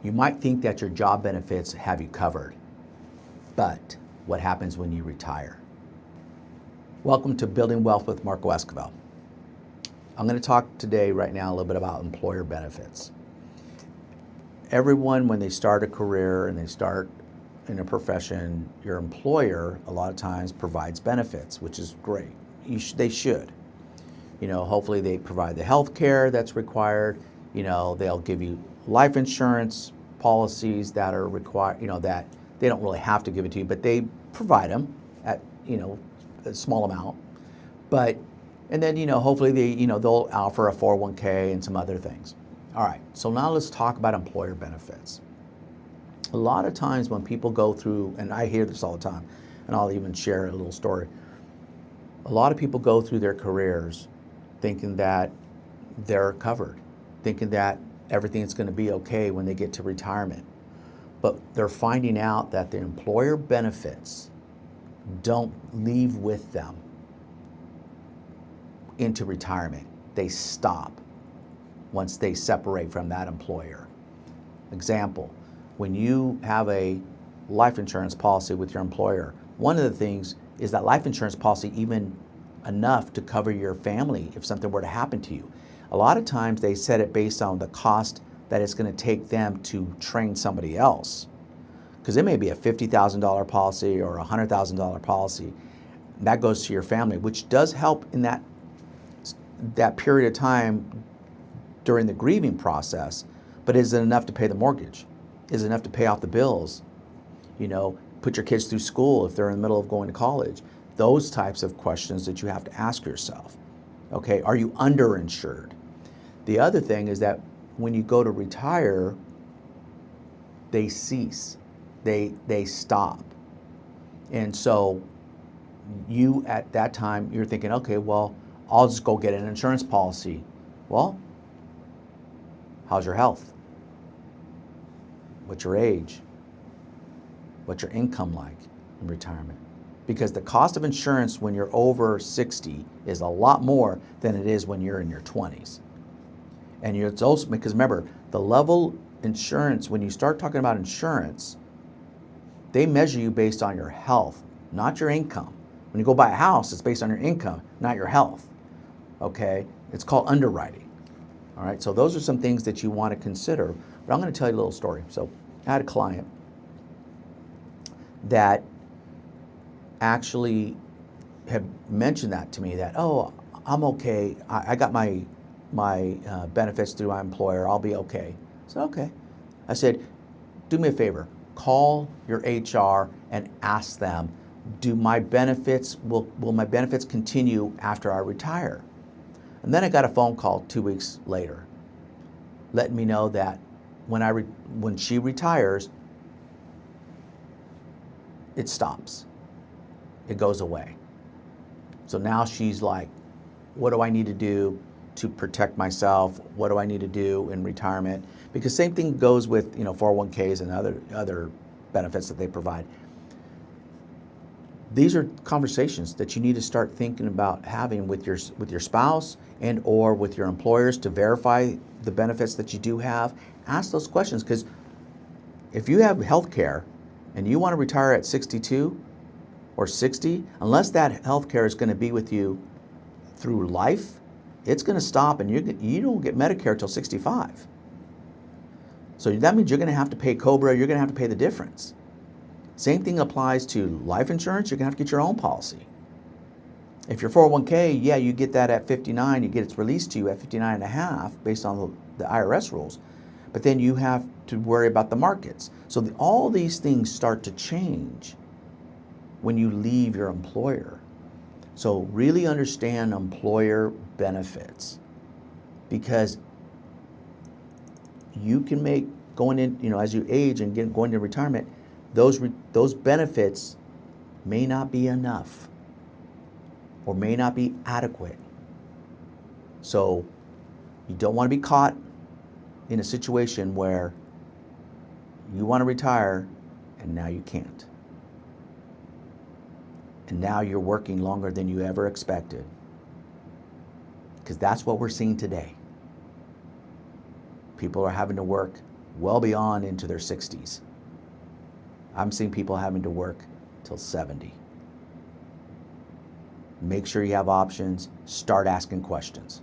You might think that your job benefits have you covered, but what happens when you retire? Welcome to Building Wealth with Marco Esquivel. I'm going to talk today, right now, a little bit about employer benefits. Everyone, when they start a career and they start in a profession, your employer a lot of times provides benefits, which is great. They should. Hopefully they provide the health care that's required. They'll give you life insurance policies that are required, that they don't really have to give it to you, but they provide them at, a small amount. And then, hopefully they'll offer a 401k and some other things. All right, so now let's talk about employer benefits. A lot of times when people go through, and I hear this all the time, and I'll even share a little story. A lot of people go through their careers thinking that they're covered, thinking that everything is going to be okay when they get to retirement. But they're finding out that the employer benefits don't leave with them into retirement. They stop once they separate from that employer. Example, when you have a life insurance policy with your employer, one of the things is that life insurance policy even enough to cover your family if something were to happen to you. A lot of times they set it based on the cost that it's going to take them to train somebody else. Because it may be a $50,000 policy or a $100,000 policy. That goes to your family, which does help in that period of time during the grieving process, but is it enough to pay the mortgage? Is it enough to pay off the bills? Put your kids through school if they're in the middle of going to college. Those types of questions that you have to ask yourself. Okay, are you underinsured? The other thing is that when you go to retire, they cease, they stop. And so you, at that time, you're thinking, okay, well, I'll just go get an insurance policy. Well, how's your health? What's your age? What's your income like in retirement? Because the cost of insurance when you're over 60 is a lot more than it is when you're in your 20s. And it's also, because remember, the level insurance, when you start talking about insurance, they measure you based on your health, not your income. When you go buy a house, it's based on your income, not your health. Okay? It's called underwriting. All right? So those are some things that you want to consider. But I'm going to tell you a little story. So I had a client that actually had mentioned that to me, that, oh, I'm okay. I got my benefits through my employer. I'll be okay. I said, okay. I said, do me a favor. Call your HR and ask them, will my benefits continue after I retire? And then I got a phone call 2 weeks later letting me know that when she retires, it stops. It goes away. So now she's like, what do I need to do to protect myself? What do I need to do in retirement? Because same thing goes with 401ks and other benefits that they provide. These are conversations that you need to start thinking about having with your spouse and or with your employers to verify the benefits that you do have. Ask those questions, because if you have health care and you want to retire at 62 or 60, unless that health care is going to be with you through life, it's going to stop, and you don't get Medicare till 65. So that means you're going to have to pay COBRA, you're going to have to pay the difference. Same thing applies to life insurance. You're going to have to get your own policy. If you're 401k, yeah, you get that at 59, it's released to you at 59 and a half based on the IRS rules. But then you have to worry about the markets. So all these things start to change when you leave your employer. So really understand employer benefits, because you can make, going in, as you age and going to retirement, those benefits may not be enough or may not be adequate. So you don't want to be caught in a situation where you want to retire and now you can't. And now you're working longer than you ever expected. Because that's what we're seeing today. People are having to work well beyond into their 60s. I'm seeing people having to work till 70. Make sure you have options. Start asking questions.